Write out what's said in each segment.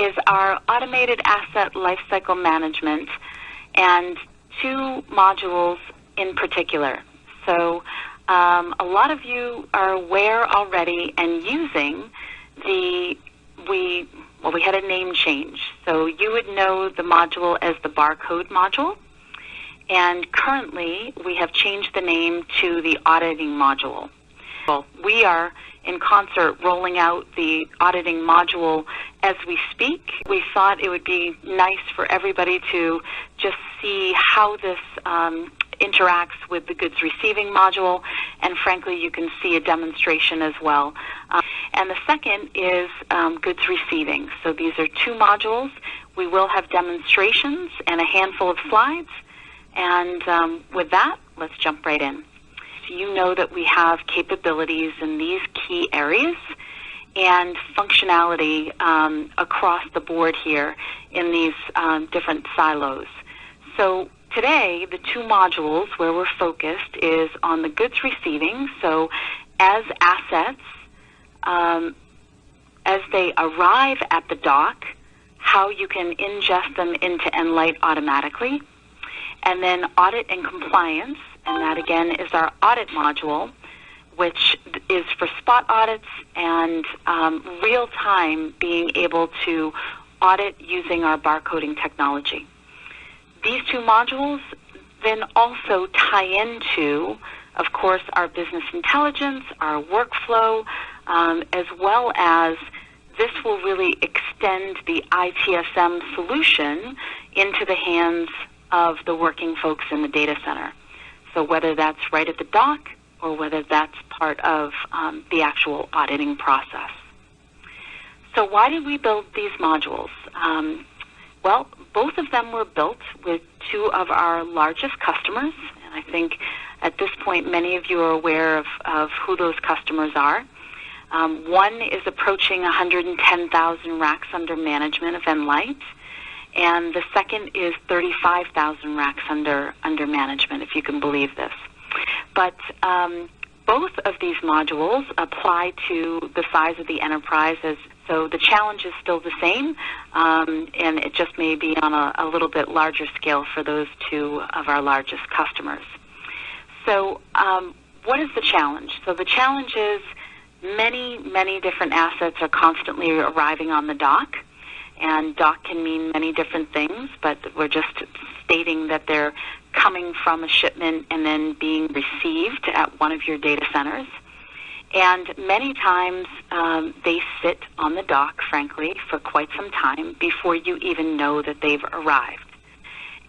is our automated asset lifecycle management and two modules in particular. So a lot of you are aware already and using we had a name change. So you would know the module as the barcode module. And currently, we have changed the name to the auditing module. Well, we are in concert rolling out the auditing module as we speak. We thought it would be nice for everybody to just see how this interacts with the goods receiving module, and frankly, you can see a demonstration as well. And the second is goods receiving. So these are two modules. We will have demonstrations and a handful of slides. And with that, let's jump right in. So you know that we have capabilities in these key areas and functionality across the board here in these different silos. So today, the two modules where we're focused is on the goods receiving. So as assets, as they arrive at the dock, how you can ingest them into Nlyte automatically. And then audit and compliance, and that again is our audit module, which is for spot audits and real-time being able to audit using our barcoding technology. These two modules then also tie into, of course, our business intelligence, our workflow, as well as this will really extend the ITSM solution into the hands of the working folks in the data center. So whether that's right at the dock or whether that's part of the actual auditing process. So why did we build these modules? Well, both of them were built with two of our largest customers, and I think at this point many of you are aware of who those customers are. One is approaching 110,000 racks under management of Nlyte, and the second is 35,000 racks under management, if you can believe this. But both of these modules apply to the size of the enterprises, so the challenge is still the same, and it just may be on a little bit larger scale for those two of our largest customers. So what is the challenge? So the challenge is many different assets are constantly arriving on the dock. And dock can mean many different things, but we're just stating that they're coming from a shipment and then being received at one of your data centers. And many times they sit on the dock, frankly, for quite some time before you even know that they've arrived.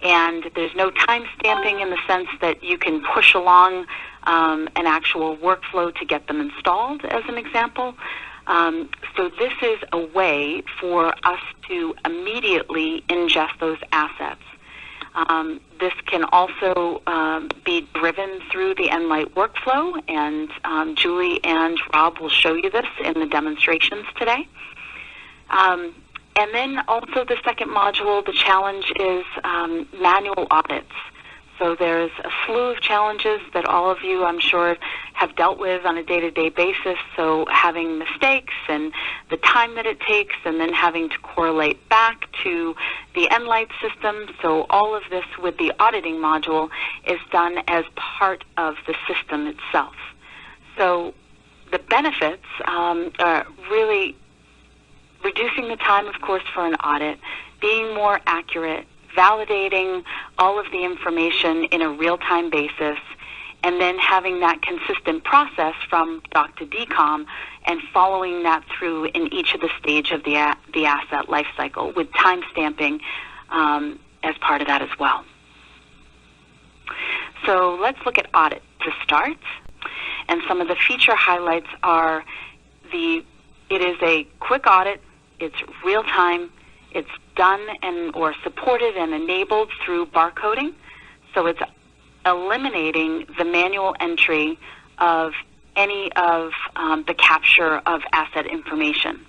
And there's no time stamping in the sense that you can push along an actual workflow to get them installed, as an example. So this is a way for us to immediately ingest those assets. This can also be driven through the Nlyte workflow, and Julie and Rob will show you this in the demonstrations today. And then also the second module, the challenge is manual audits. So there's a slew of challenges that all of you, I'm sure, have dealt with on a day-to-day basis. So having mistakes and the time that it takes, and then having to correlate back to the Nlyte system. So all of this with the auditing module is done as part of the system itself. So the benefits are really reducing the time, of course, for an audit, being more accurate, validating all of the information in a real-time basis, and then having that consistent process from doc to decom and following that through in each of the stage of the asset lifecycle with time stamping as part of that as well. So let's look at audit to start. And some of the feature highlights are it is a quick audit, it's real-time, it's done or supported and enabled through barcoding. So it's eliminating the manual entry of any of the capture of asset information.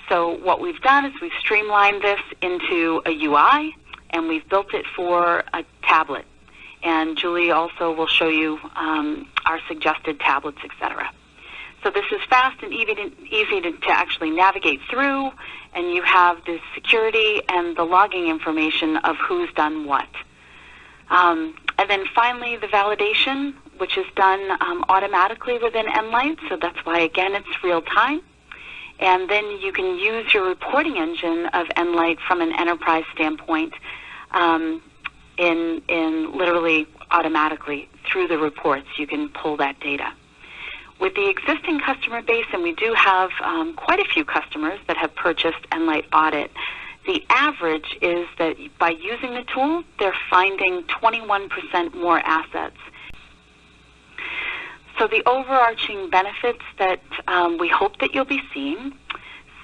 So what we've done is we've streamlined this into a UI, and we've built it for a tablet. And Julie also will show you our suggested tablets, etc. So this is fast and easy to actually navigate through, and you have the security and the logging information of who's done what. And then finally, the validation, which is done automatically within Nlyte, so that's why, again, it's real time. And then you can use your reporting engine of Nlyte from an enterprise standpoint in literally automatically through the reports. You can pull that data. With the existing customer base, and we do have quite a few customers that have purchased Nlyte Audit, the average is that by using the tool, they're finding 21% more assets. So the overarching benefits that we hope that you'll be seeing,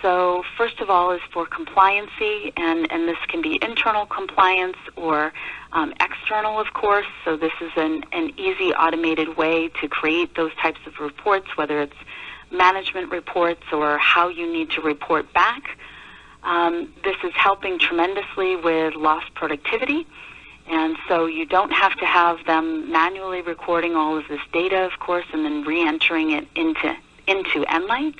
so first of all is for compliancy, and this can be internal compliance or external, of course. So this is an easy automated way to create those types of reports, whether it's management reports or how you need to report back. This is helping tremendously with lost productivity, and so you don't have to have them manually recording all of this data, of course, and then re-entering it into Nlyte.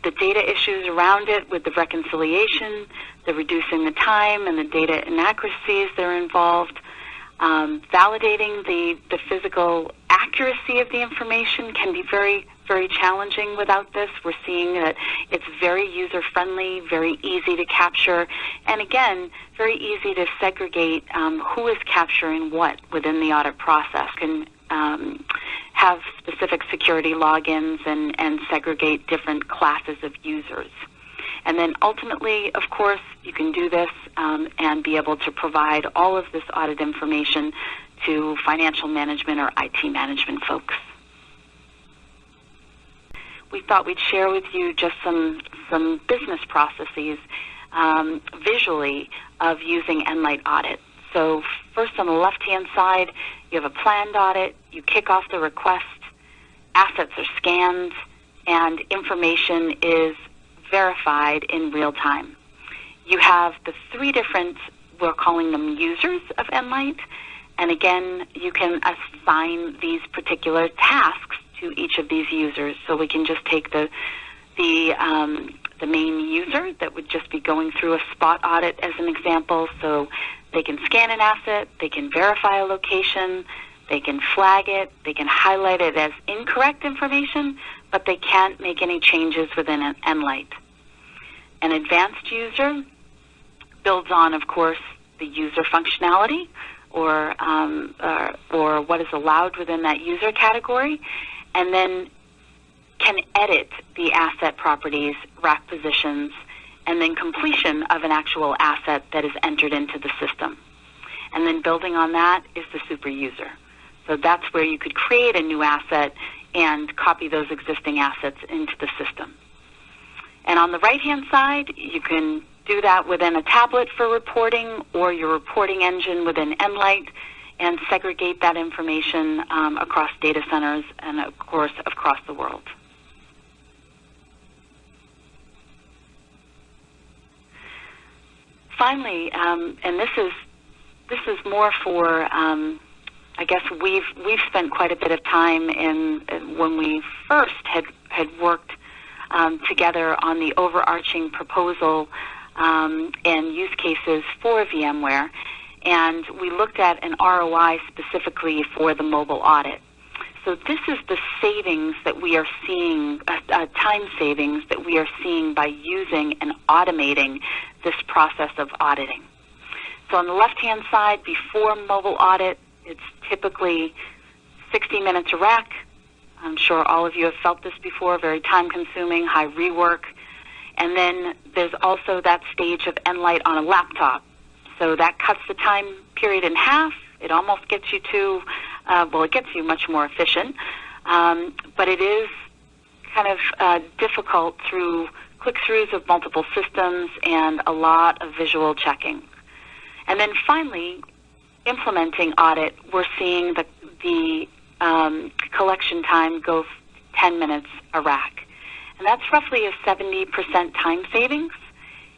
The data issues around it with the reconciliation, the reducing the time and the data inaccuracies that are involved, validating the physical accuracy of the information can be very, very challenging without this. We're seeing that it's very user-friendly, very easy to capture, and again, very easy to segregate who is capturing what within the audit process. Can have specific security logins and segregate different classes of users. And then ultimately, of course, you can do this and be able to provide all of this audit information to financial management or IT management folks. We thought we'd share with you just some business processes visually of using Nlyte Audit. So first on the left-hand side, you have a planned audit, you kick off the request, assets are scanned, and information is verified in real time. You have the three different, we're calling them users of Nlyte, and again, you can assign these particular tasks to each of these users. So we can just take the main user that would just be going through a spot audit as an example. So they can scan an asset, they can verify a location, they can flag it, they can highlight it as incorrect information, but they can't make any changes within Nlyte. An advanced user builds on, of course, the user functionality or what is allowed within that user category, and then can edit the asset properties, rack positions, and then completion of an actual asset that is entered into the system. And then building on that is the super user. So that's where you could create a new asset and copy those existing assets into the system. And on the right-hand side, you can do that within a tablet for reporting or your reporting engine within Nlyte and segregate that information across data centers and, of course, across the world. Finally, and this is more for, I guess we've spent quite a bit of time when we first had worked together on the overarching proposal and use cases for VMware, and we looked at an ROI specifically for the mobile audit. So this is the savings that we are seeing, time savings that we are seeing by using and automating this process of auditing. So on the left-hand side, before mobile audit, it's typically 60 minutes a rack. I'm sure all of you have felt this before, very time-consuming, high rework. And then there's also that stage of Nlyte on a laptop. So that cuts the time period in half. It almost gets you to, it gets you much more efficient. But it is kind of difficult through click-throughs of multiple systems and a lot of visual checking. And then finally, implementing audit, we're seeing the collection time go 10 minutes a rack. And that's roughly a 70% time savings.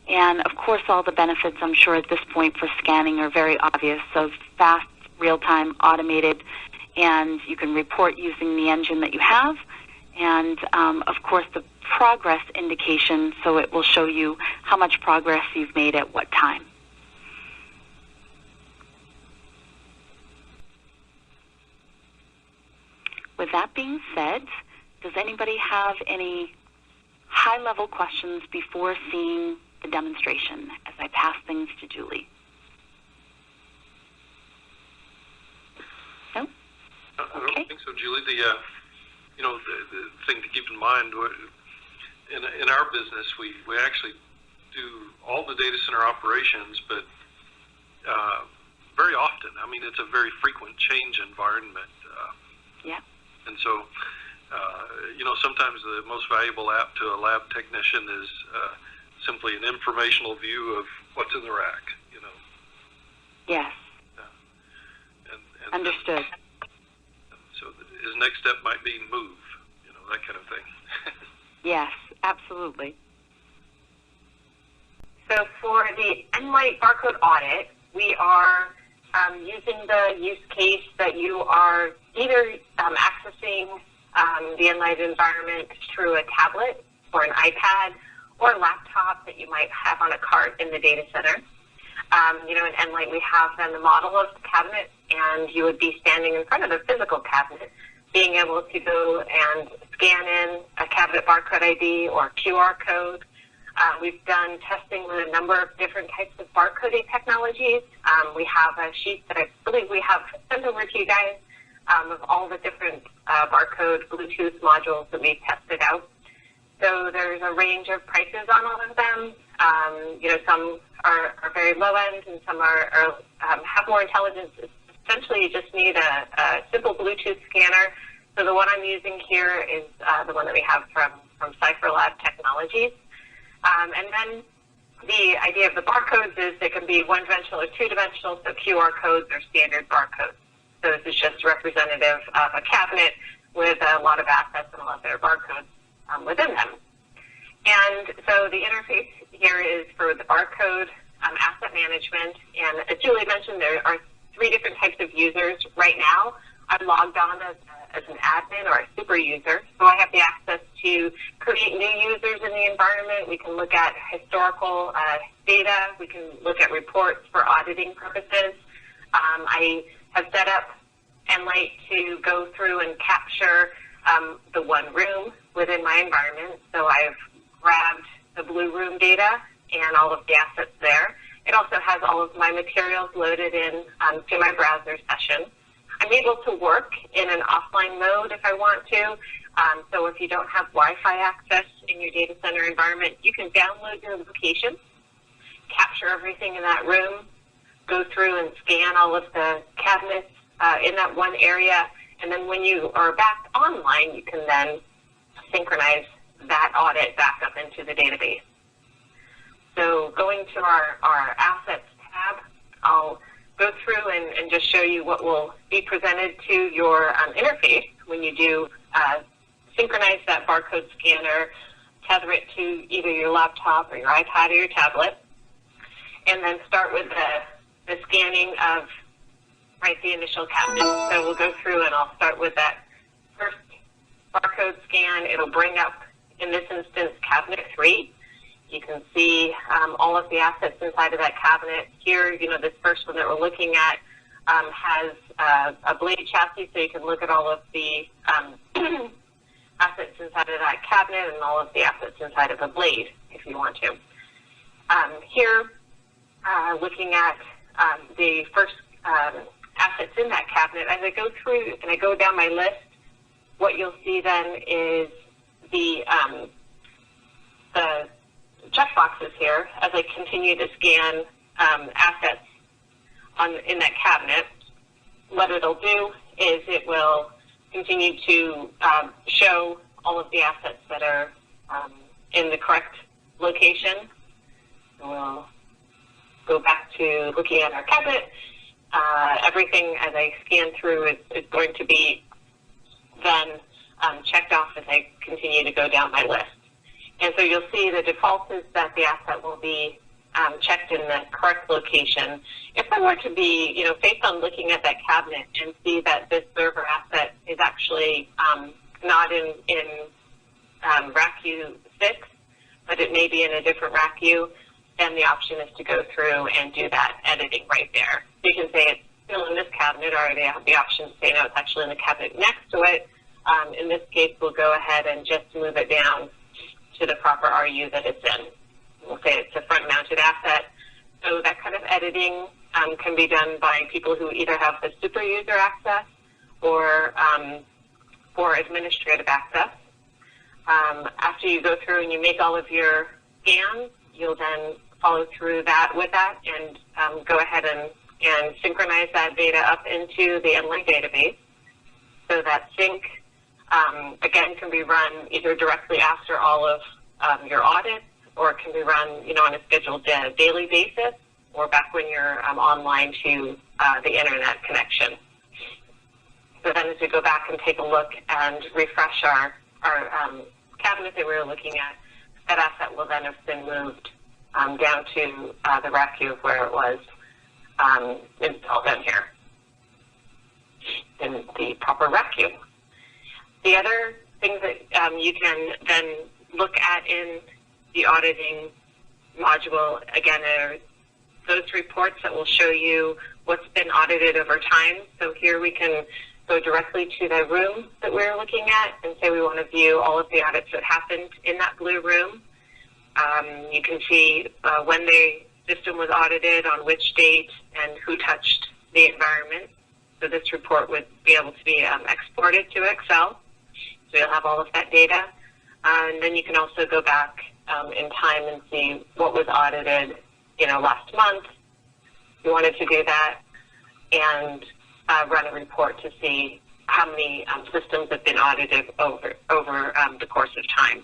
And, of course, all the benefits, I'm sure, at this point for scanning are very obvious. So fast, real-time, automated, and you can report using the engine that you have. and, of course, the progress indication, so it will show you how much progress you've made at what time. With that being said, does anybody have any high-level questions before seeing the demonstration as I pass things to Julie? No? I don't think so, Julie. The thing to keep in mind, in our business, we actually do all the data center operations, but very often, I mean, it's a very frequent change environment. Yeah. And so, sometimes the most valuable app to a lab technician is simply an informational view of what's in the rack, Yes. And Understood. So his next step might be move, that kind of thing. Yes, absolutely. So for the Nlyte barcode audit, we are using the use case that you are either accessing the Nlyte environment through a tablet or an iPad or a laptop that you might have on a cart in the data center. In Nlyte, we have then the model of the cabinet, and you would be standing in front of the physical cabinet, being able to go and scan in a cabinet barcode ID or QR code. We've done testing with a number of different types of barcoding technologies. We have a sheet that I believe we have sent over to you guys of all the different barcode Bluetooth modules that we've tested out. So there's a range of prices on all of them. Some are very low end, and some have more intelligence. Essentially, you just need a simple Bluetooth scanner. So the one I'm using here is the one that we have from Cypher Lab Technologies. And then the idea of the barcodes is they can be one-dimensional or two-dimensional, so QR codes are standard barcodes. So this is just representative of a cabinet with a lot of assets and a lot of their barcodes within them. And so the interface here is for the barcode asset management. And as Julie mentioned, there are 3 different types of users right now. I'm logged on as an admin or a super user, so I have the access to create new users in the environment. We can look at historical data. We can look at reports for auditing purposes. I have set up Nlyte to go through and capture the one room within my environment. So I've grabbed the blue room data and all of the assets there. It also has all of my materials loaded in to my browser session. I'm able to work in an offline mode if I want to. So if you don't have Wi-Fi access in your data center environment, you can download your location, capture everything in that room, go through and scan all of the cabinets in that one area, and then when you are back online, you can then synchronize that audit back up into the database. So going to our Assets tab, I'll go through and just show you what will be presented to your interface when you do synchronize that barcode scanner, tether it to either your laptop or your iPad or your tablet, and then start with the scanning of the initial cabinet. So we'll go through and I'll start with that first barcode scan. It'll bring up, in this instance, cabinet 3. You can see all of the assets inside of that cabinet. Here, this first one that we're looking at has a blade chassis, so you can look at all of the assets inside of that cabinet and all of the assets inside of the blade, if you want to. Here, looking at the first assets in that cabinet, as I go through and I go down my list, what you'll see then is the checkboxes here as I continue to scan assets in that cabinet. What it'll do is it will continue to show all of the assets that are in the correct location. We'll go back to looking at our cabinet. Everything as I scan through is going to be then checked off as I continue to go down my list. And so you'll see the default is that the asset will be checked in the correct location. If I were to be, based on looking at that cabinet and see that this server asset is actually not in RACU 6, but it may be in a different RACU, then the option is to go through and do that editing right there. So you can say it's still in this cabinet, or they have the option to say, no, it's actually in the cabinet next to it. In this case, we'll go ahead and just move it down to the proper RU that it's in. We'll say it's a front-mounted asset. So that kind of editing can be done by people who either have the super user access or administrative access. After you go through and you make all of your scans, you'll then follow through with that and go ahead and synchronize that data up into the Nlyte database. So that sync, again, can be run either directly after all of your audits, or it can be run, on a scheduled daily basis, or back when you're online to the internet connection. So then as we go back and take a look and refresh our cabinet that we were looking at, that asset will then have been moved down to the RACU of where it was installed in here, in the proper RACU. The other things that you can then look at in the auditing module, again, are those reports that will show you what's been audited over time. So here we can go directly to the room that we're looking at and say we want to view all of the audits that happened in that blue room. You can see when the system was audited, on which date, and who touched the environment. So this report would be able to be exported to Excel. So you'll have all of that data. And then you can also go back in time and see what was audited, last month. You wanted to do that, and run a report to see how many systems have been audited over the course of time.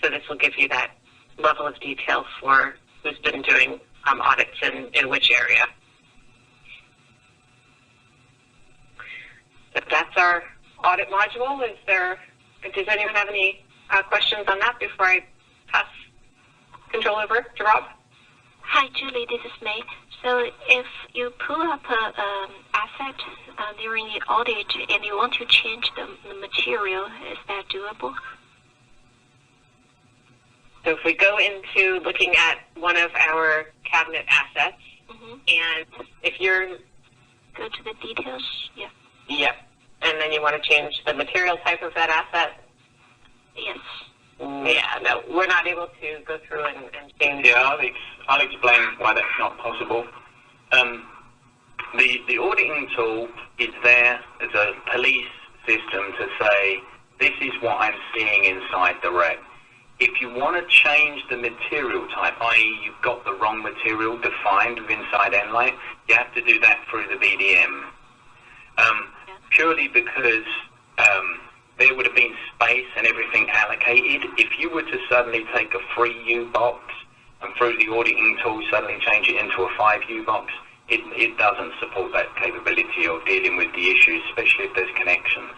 So this will give you that level of detail for who's been doing audits in which area. So that's our audit module. Does anyone have any questions on that before I pass control over to Rob? Hi, Julie, this is May. So if you pull up an asset during the audit and you want to change the material, is that doable? So if we go into looking at one of our cabinet assets, and if you're... Go to the details, yeah. Yep. And then you want to change the material type of that asset? Yes. Yeah, no, we're not able to go through and change. Yeah, I'll explain why that's not possible. The auditing tool is there as a police system to say, this is what I'm seeing inside the rec. If you want to change the material type, i.e. you've got the wrong material defined inside Nlyte, you have to do that through the BDM. Purely because there would have been space and everything allocated. If you were to suddenly take a 3U box and through the auditing tool suddenly change it into a 5U box, it doesn't support that capability of dealing with the issues, especially if there's connections.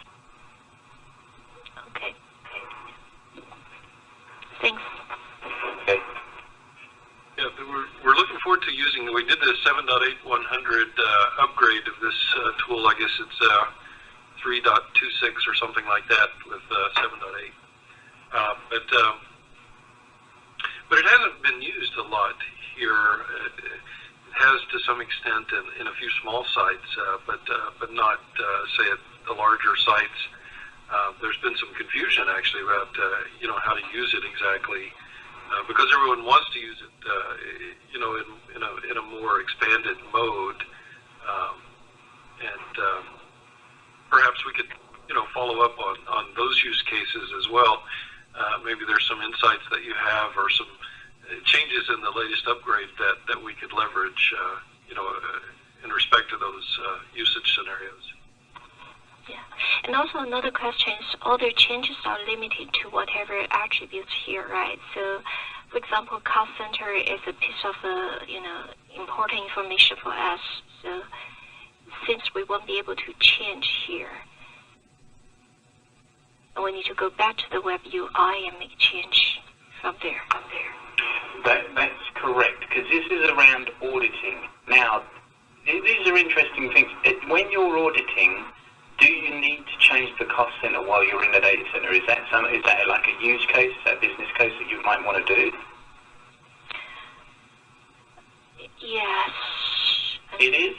Okay. Thanks. Okay. Yeah, we're looking forward to using, we did the 7.8100 upgrade of this tool. I guess it's 3.26 or something like that with 7.8. But it hasn't been used a lot here. It has to some extent in a few small sites, but not, say, at the larger sites. There's been some confusion actually about how to use it exactly, because everyone wants to use it in a more expanded mode, and perhaps we could follow up on those use cases as well. Maybe there's some insights that you have or some changes in the latest upgrade that we could leverage in respect to those usage scenarios. Yeah, and also another question is all the changes are limited to whatever attributes here, right? So, for example, cost center is a piece of important information for us. So, since we won't be able to change here, we need to go back to the web UI and make change from there. That's correct, because this is around auditing. Now, these are interesting things. When you're auditing, do you need to change the cost center while you're in the data center? Is that like a use case? Is that a business case that you might want to do? Yes. It is?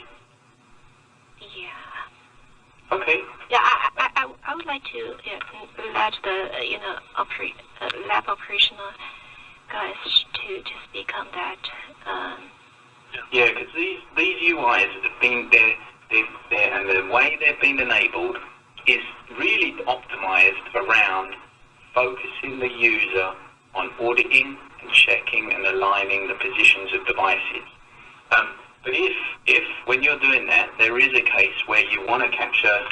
Yeah. Okay. Yeah, I would like to let the lab operational guys to speak on that. Yeah, because these UIs have been there, and the way they've been enabled is really optimized around focusing the user on auditing and checking and aligning the positions of devices. But if when you're doing that, there is a case where you want to capture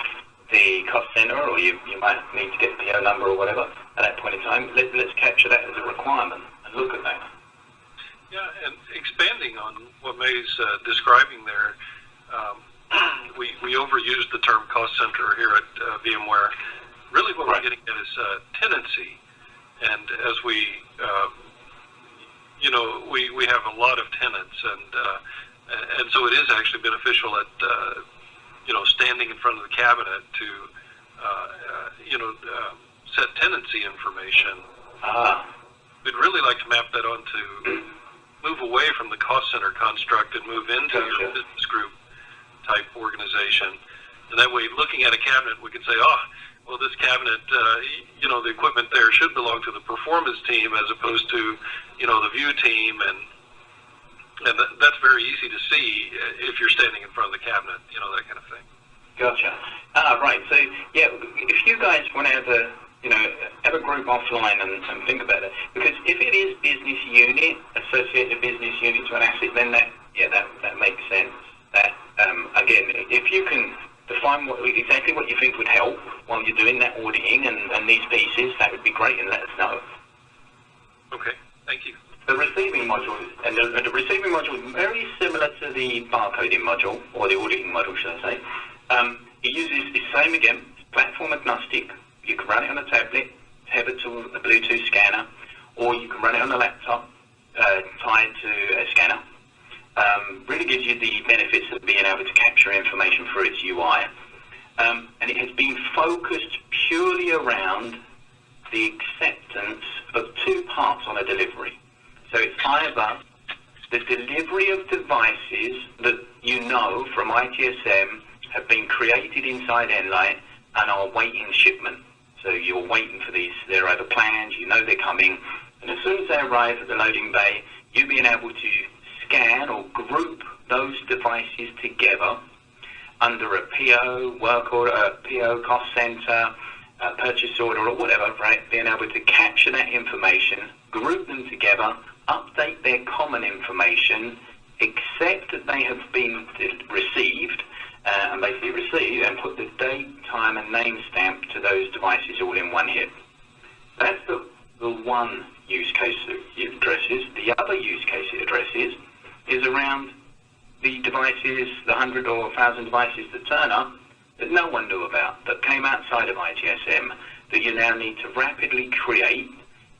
the cost center, or you might need to get the PO number or whatever at that point in time, let's capture that as a requirement and look at that. Yeah, and expanding on what May's describing there, we overuse the term cost center here at VMware. Really what we're getting at is tenancy. And as we have a lot of tenants, and so it is actually beneficial at, standing in front of the cabinet to, set tenancy information. We'd really like to map that onto, move away from the cost center construct and move into your business group type organization. And that way, looking at a cabinet, we could say, well, this cabinet, the equipment there should belong to the performance team as opposed to, the view team. And that's very easy to see if you're standing in front of the cabinet, that kind of thing. Gotcha. Right. So, yeah, if you guys want to have a group offline and think about it, because if it is business unit, associate the business unit to an asset, then that makes sense. That, again, if you can define exactly what you think would help while you're doing that auditing and these pieces, that would be great, and let us know. Okay, thank you. The receiving module, and the receiving module is very similar to the barcoding module, or the auditing module, should I say. It uses the same, again, platform agnostic. You can run it on a tablet, tethered to a Bluetooth scanner, or you can run it on a laptop tied to a scanner. Really gives you the benefits of being able to capture information through its UI. And it has been focused purely around the acceptance of two parts on a delivery. So it's either the delivery of devices that from ITSM have been created inside Nlyte and are waiting shipment. So you're waiting for these, they're either planned, they're coming, and as soon as they arrive at the loading bay, you being able to scan or group those devices together under a PO, work order, a PO, cost center, a purchase order, or whatever, right? Being able to capture that information, group them together, update their common information, accept that they have been received, and basically receive, and put the date, time, and name stamp to those devices all in one hit. That's the one use case that it addresses. The other use case it addresses is around the devices, the 100 or 1,000 devices that turn up that no one knew about, that came outside of ITSM, that you now need to rapidly create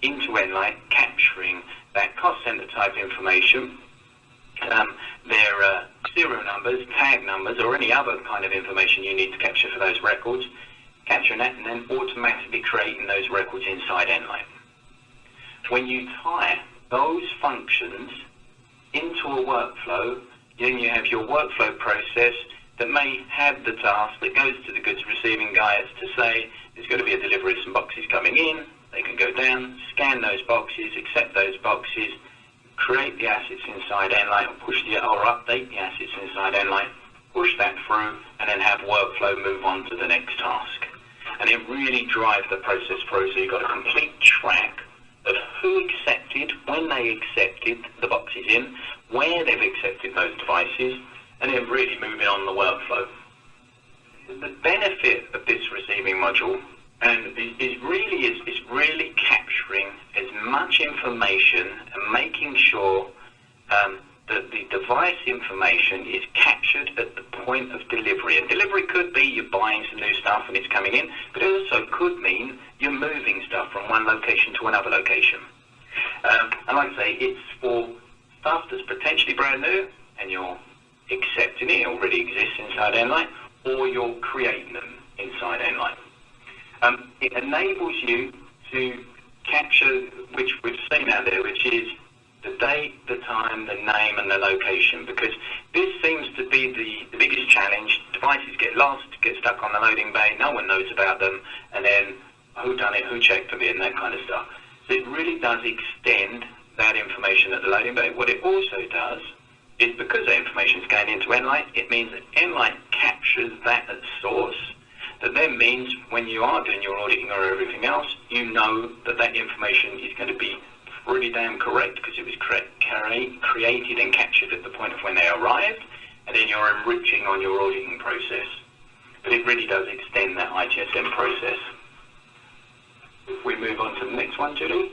into Nlyte, capturing that cost center type information, their serial numbers, tag numbers, or any other kind of information you need to capture for those records, capturing that, and then automatically creating those records inside Nlyte. When you tie those functions into a workflow, then you have your workflow process that may have the task that goes to the goods receiving guys to say there's going to be a delivery of some boxes coming in. They can go down, scan those boxes, accept those boxes, create the assets inside Nlyte, or update the assets inside Nlyte, push that through, and then have workflow move on to the next task. And it really drives the process through, so you've got a complete track of who accepted, when they accepted the boxes in, where they've accepted those devices, and then really moving on the workflow. The benefit of this receiving module is really capturing as much information and making sure that the device information is captured at the point of delivery. And delivery could be you're buying some new stuff and it's coming in, but it also could mean you're moving stuff from one location to another location. And like I say, it's for stuff that's potentially brand new and you're accepting it already exists inside Nlyte, or you're creating them. inside Nlyte. It enables you to capture, which we've seen out there, which is the date, the time, the name, and the location, because this seems to be the biggest challenge. Devices get lost, get stuck on the loading bay, no one knows about them, and then who done it, who checked them in, that kind of stuff. So it really does extend that information at the loading bay. What it also does is, because that information is going into Nlyte, it means that Nlyte captures that at source. That then means when you are doing your auditing or everything else, you know that that information is going to be pretty damn correct, because it was created and captured at the point of when they arrived, and then you're enriching on your auditing process. But it really does extend that ITSM process. If we move on to the next one, Julie.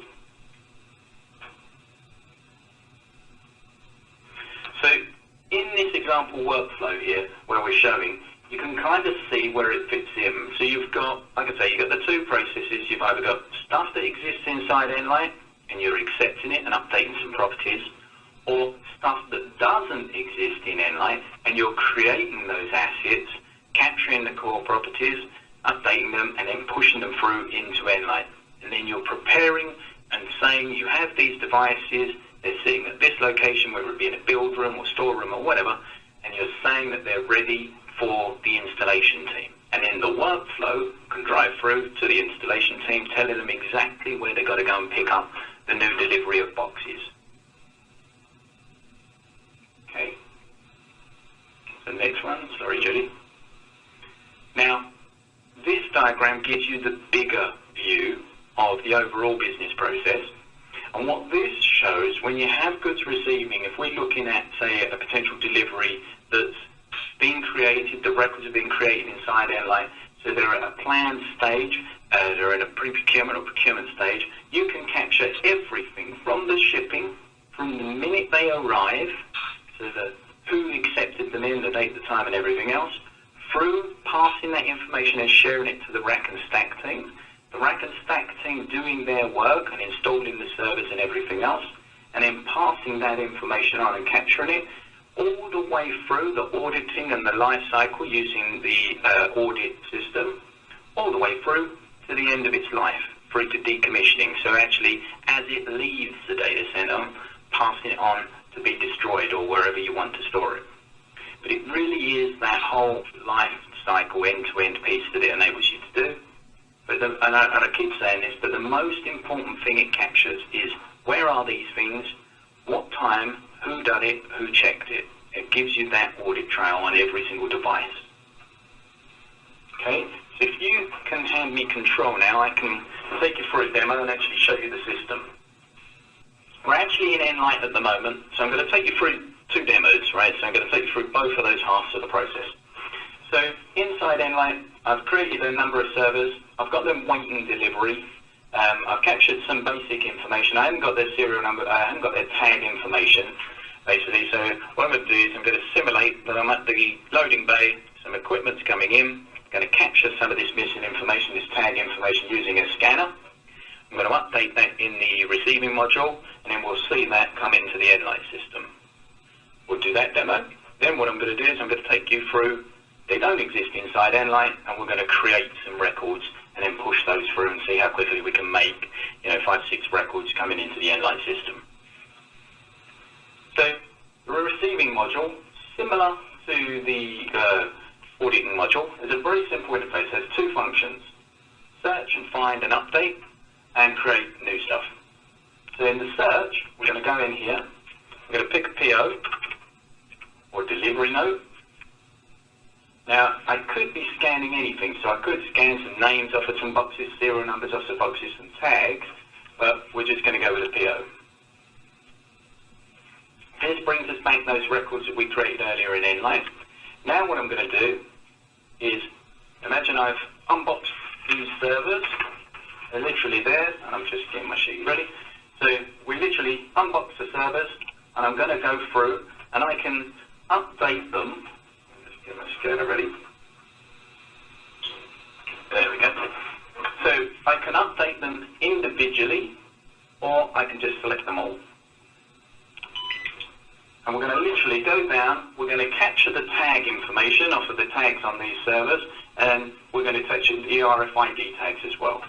So in this example workflow here, where we're showing, you can kind of see where it fits in. So you've got, like I say, you've got the two processes. You've either got stuff that exists inside Nlyte, and you're accepting it and updating some properties, or stuff that doesn't exist in Nlyte, and you're creating those assets, capturing the core properties, updating them, and then pushing them through into Nlyte. And then you're preparing and saying you have these devices, they're sitting at this location, whether it be in a build room or storeroom or whatever, and you're saying that they're ready for the installation team. And then the workflow can drive through to the installation team, telling them exactly where they've got to go and pick up the new delivery of boxes. Okay. The next one, sorry Judy. Now, this diagram gives you the bigger view of the overall business process. And what this shows, when you have goods receiving, if we're looking at, say, a potential delivery that's being created, the records are being created inside Nlyte, so they're at a planned stage, they're in a pre-procurement or procurement stage, you can capture everything from the shipping, from the minute they arrive, so the who accepted them in, the date, the time, and everything else, through passing that information and sharing it to the rack and stack team, the rack and stack team doing their work and installing the servers and everything else, and then passing that information on and capturing it, all the way through the auditing and the lifecycle using the audit system, all the way through to the end of its life, through to decommissioning. So actually, as it leaves the data center, passing it on to be destroyed or wherever you want to store it. But it really is that whole life cycle end-to-end piece that it enables you to do. But and I keep saying this, but the most important thing it captures is, where are these things, what time, who done it, who checked it. It gives you that audit trail on every single device. Okay, so if you can hand me control now, I can take you through a demo and actually show you the system. We're actually in Nlyte at the moment, so I'm going to take you through two demos, right? So I'm going to take you through both of those halves of the process. So inside Nlyte, I've created a number of servers. I've got them waiting delivery. I've captured some basic information. I haven't got their serial number, I haven't got their tag information, basically. So what I'm going to do is I'm going to simulate that I'm at the loading bay, some equipment's coming in, I'm going to capture some of this missing information, this tag information, using a scanner. I'm going to update that in the receiving module, and then we'll see that come into the Nlyte system. We'll do that demo. Then what I'm going to do is I'm going to take you through, they don't exist inside Nlyte, and we're going to create some records and then push those through and see how quickly we can make, 5, 6 records coming into the Nlyte system. So the receiving module, similar to the auditing module, is a very simple interface. It has two functions: search and find and update, and create new stuff. So in the search, we're going to go in here, we're going to pick a PO or delivery note. Now, I could be scanning anything, so I could scan some names off of some boxes, serial numbers off of boxes, some tags, but we're just going to go with a PO. This brings us back those records that we created earlier in Nlyte. Now what I'm going to do is, imagine I've unboxed these servers. They're literally there, and I'm just getting my sheet ready. So we literally unbox the servers, and I'm going to go through, and I can update them. Get my scanner ready. There we go. So I can update them individually, or I can just select them all. And we're going to literally go down, we're going to capture the tag information off of the tags on these servers, and we're going to touch the RFID tags as well.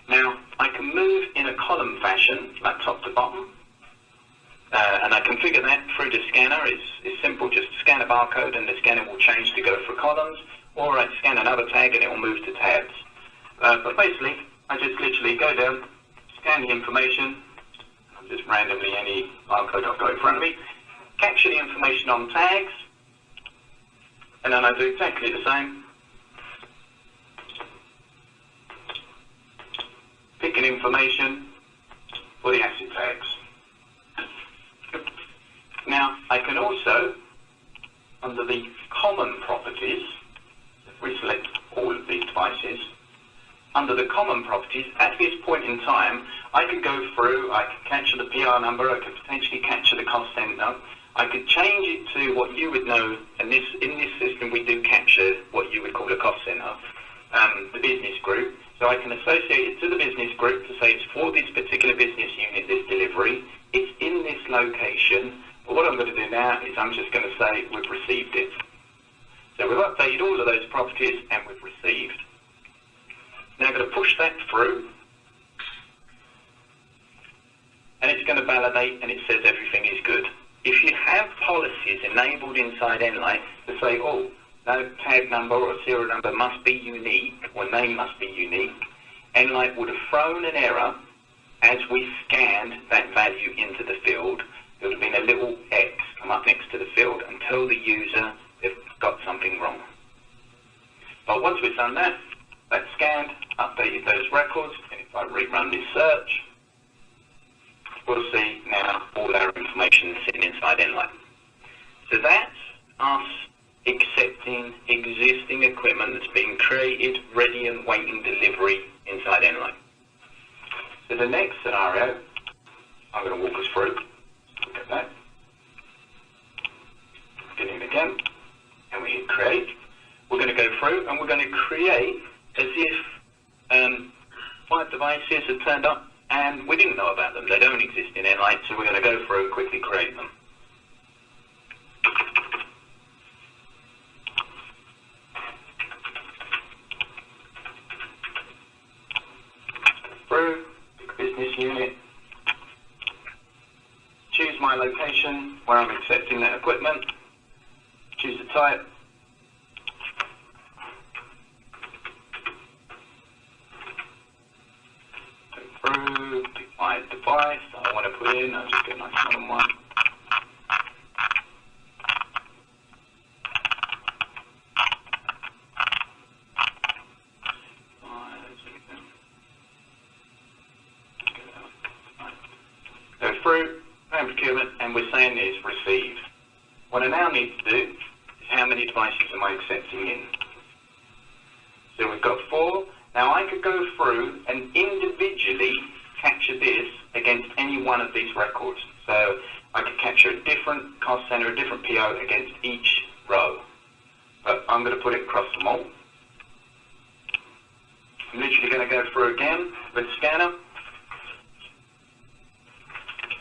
Now, I can move in a column fashion, like top to bottom, and I configure that through the scanner. It's simple, just scan a barcode and the scanner will change to go for columns, or I scan another tag and it will move to tabs. But basically, I just literally go down, scan the information, just randomly any barcode I've got in front of me, capture the information on tags, and then I do exactly the same. Picking information for the asset tags. Now, I can also, under the common properties, if we select all of these devices, under the common properties, at this point in time, I could go through, I could capture the PR number, I could potentially capture the cost center, I could change it to what you would know, and in this system we do capture what you would call a cost center, the business group. So I can associate it to the business group to say it's for this particular business unit, this delivery, it's in this location, but what I'm going to do now is I'm just going to say we've received it. So we've updated all of those properties and we've received. Now I'm going to push that through, and it's going to validate and it says everything is good. If you have policies enabled inside Nlyte to say, oh, no tag number or serial number must be unique, or name must be unique, Nlyte would have thrown an error as we scanned that value into the field. There would have been a little X come up next to the field and tell the user they've got something wrong. But once we've done that, that's scanned, updated those records, and if I rerun this search, we'll see now all our information sitting inside Nlyte. So that's us accepting existing equipment that's been created, ready and waiting delivery inside Nlyte. So the next scenario, I'm going to walk us through. Look at that. Get in again, and we hit create. We're going to go through and we're going to create as if 5 devices have turned up and we didn't know about them. They don't exist in Nlyte, so we're going to go through and quickly create them. Through, pick business unit, choose my location where I'm accepting that equipment, choose the type, go through, pick my device that I want to put in, I'll just get a nice modern one. Go through, procurement, and we're saying it's received. What I now need to do is how many devices am I accepting in. So we've got 4. Now I could go through and individually capture this against any one of these records. So I could capture a different cost center, a different PO against each row. But I'm going to put it across them all. I'm literally going to go through again with the scanner.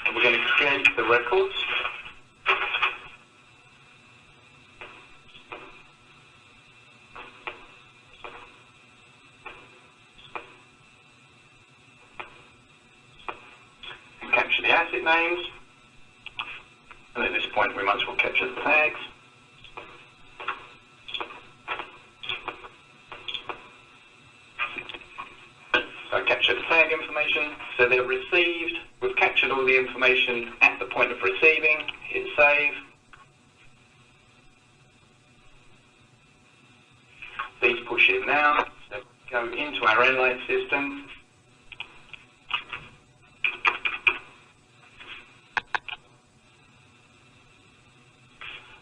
And we're going to create the records. And capture the asset names. And at this point we might as well capture the tags. So I capture the tag information. So they're received. We've captured all the information at the point of receiving. Hit save. These push in now. So go into our Nlyte system.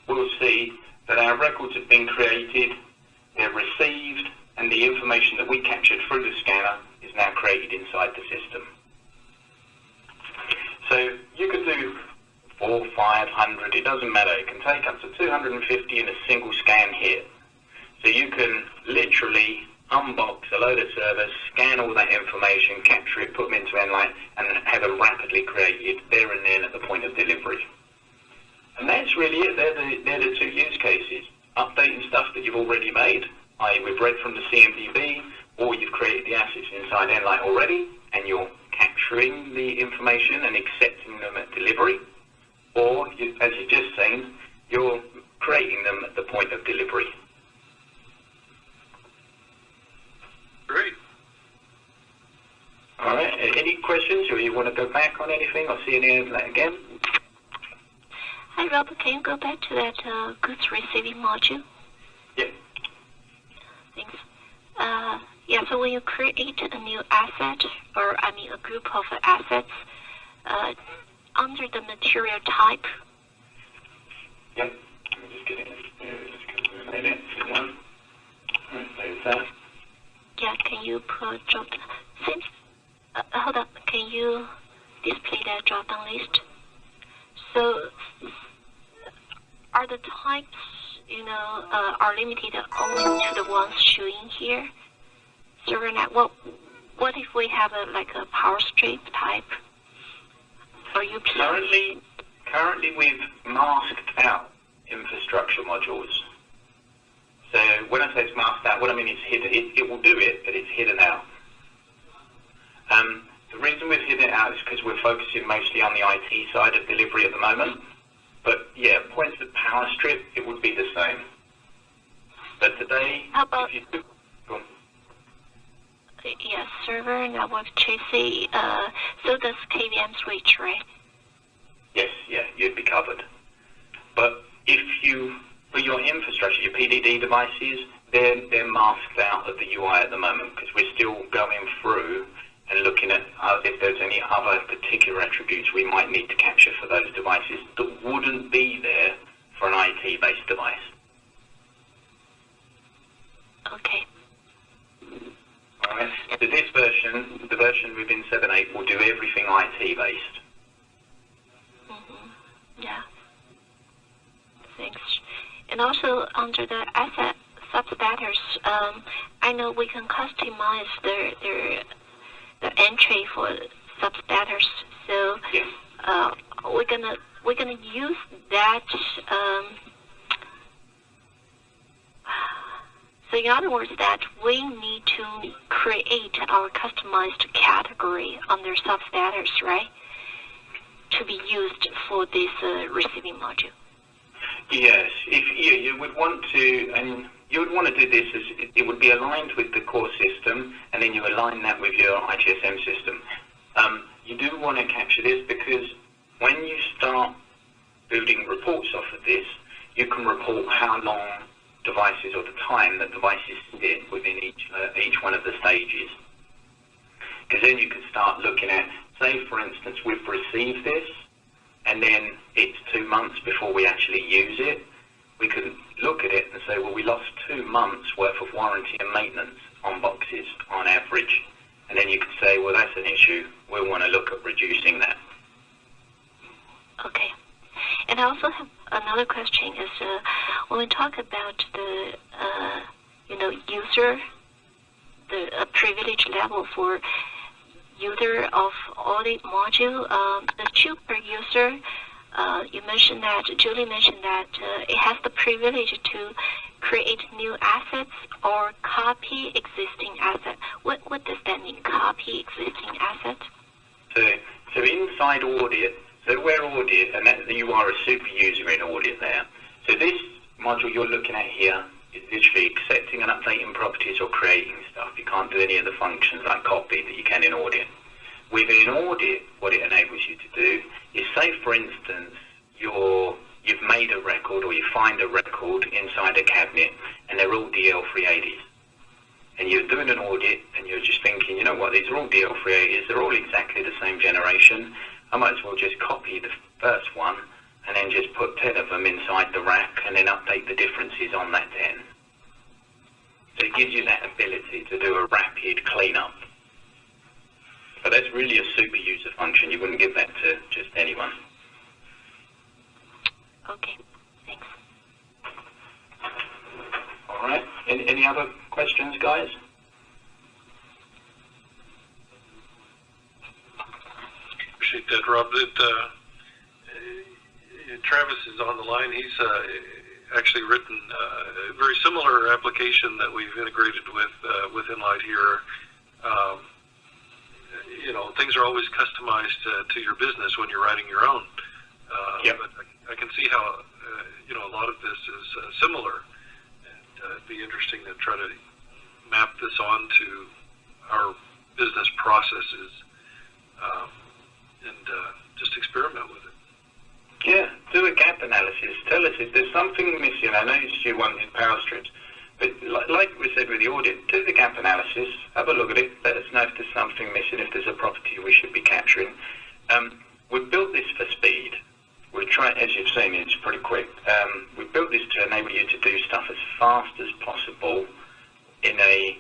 We'll see that our records have been created, they're received, and the information that we captured through the scanner is now created inside the system. So you could do 400, 500, it doesn't matter. It can take up to 250 in a single scan hit. So you can literally unbox a load of servers, scan all that information, capture it, put them into Nlyte, and have it rapidly created there and then at the point of delivery. And that's really it. They're the 2 use cases. Updating stuff that you've already made i.e. we've read from the CMDB, or you've created the assets inside Nlyte already, and you're capturing the information and accepting them at delivery, or, as you've just seen, you're creating them at the point of delivery. Great. All right, any questions, or you want to go back on anything, or see any of that again? Hi, Rob, can you go back to that goods receiving module? Yeah. Thanks. Yeah, so when you create a new asset, or I mean a group of assets, under the material type. Yeah. Let me just get it. Just made it. One. All right, there's that. Yeah, can you put drop? Since hold up, can you display that drop-down list? So, are the types, are limited only to the ones showing here? Server net. What if we have a power strip type or UPS? Currently, we've masked out infrastructure modules. So when I say it's masked out, what I mean is hidden. It will do it, but it's hidden out. The reason we've hidden it out is because we're focusing mostly on the IT side of delivery at the moment. But yeah, points of power strip, it would be the same. But today, how about, if you do, go on. Yeah, server, network, chassis, so does KVM switch, right? Yes, yeah, you'd be covered. But if you, for your infrastructure, your PDD devices, they're masked out of the UI at the moment because we're still going through and looking at if there's any other particular attributes we might need to capture for those devices that wouldn't be there for an IT-based device. Okay. All right. So this version, the version within 7.8, will do everything IT-based. Yeah. Thanks. And also under the asset substatus, I know we can customize the entry for substatus. So yes. we're gonna use that. So in other words, that we need to create our customized category under substatus, right? To be used for this receiving module. Yes, if you would want to, and you would want to do this as it would be aligned with the core system, and then you align that with your ITSM system. You do want to capture this because when you start building reports off of this, you can report how long devices or the time that devices sit within each one of the stages. Because then you can start looking at, say for instance, we've received this, and then it's 2 months before we actually use it. We can look at it and say, well, we lost 2 months worth of warranty and maintenance on boxes on average. And then you can say, well, that's an issue. We'll want to look at reducing that. Okay. And I also have another question is when we talk about the, user, the privilege level for user of audit module, the super user, you mentioned that, Julie mentioned that it has the privilege to create new assets or copy existing assets. What does that mean, copy existing assets? So inside Audit, so we're Audit, and that, you are a super user in Audit there. So this module you're looking at here is literally accepting and updating properties or creating stuff. You can't do any of the functions like copy that you can in Audit. Within Audit, what it enables you to do is, say for instance, you've made a record or you find a record inside a cabinet and they're all DL380s. And you're doing an audit and you're just thinking, you know what, these are all DL380s, they're all exactly the same generation. I might as well just copy the first one and then just put 10 of them inside the rack and then update the differences on that 10. So it gives you that ability to do a rapid cleanup. But that's really a super user function. You wouldn't give that to just anyone. Okay, thanks. All right. Any other questions, guys? Appreciate that, Rob. Travis is on the line. He's actually written a very similar application that we've integrated with Nlyte here. Things are always customized to your business when you're writing your own. Yep. But I can see how a lot of this is similar, and it'd be interesting to try to map this onto our business processes and just experiment with it. Yeah, do a gap analysis. Tell us if there's something missing. I noticed you wanted power strips, but like we said with the audit, do the gap analysis, have a look at it, let us know if there's something missing, if there's a property we should be capturing. We've built this for speed. We try, as you've seen, it's pretty quick. We built this to enable you to do stuff as fast as possible in a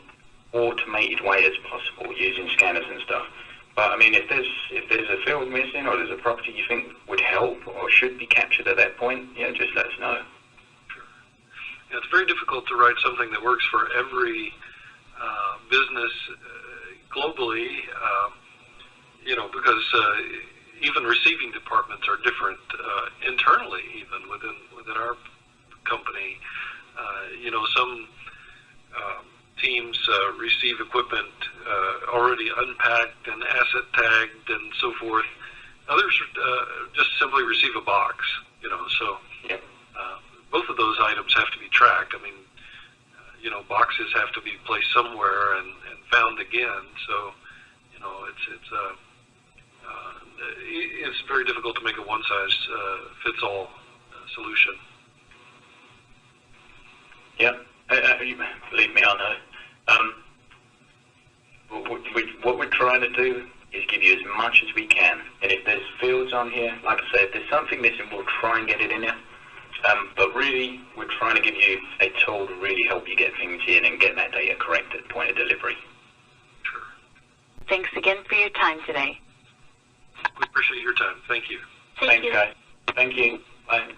automated way as possible using scanners and stuff. But I mean, if there's a field missing or there's a property you think would help or should be captured at that point, just let us know. Sure. Yeah, it's very difficult to write something that works for every business globally, because even receiving departments are different internally, even within our company. Some teams receive equipment already unpacked and asset tagged and so forth. Others just simply receive a box, so Yep. Both of those items have to be tracked. I mean, boxes have to be placed somewhere and found again, so it's very difficult to make a one-size-fits-all solution. Yep. Believe me, I know. What we're trying to do is give you as much as we can. And if there's fields on here, like I said, if there's something missing, we'll try and get it in there. But really, we're trying to give you a tool to really help you get things in and get that data correct at the point of delivery. Sure. Thanks again for your time today. We appreciate your time. Thank you. Thank you. Thanks, guys. Thank you. Bye.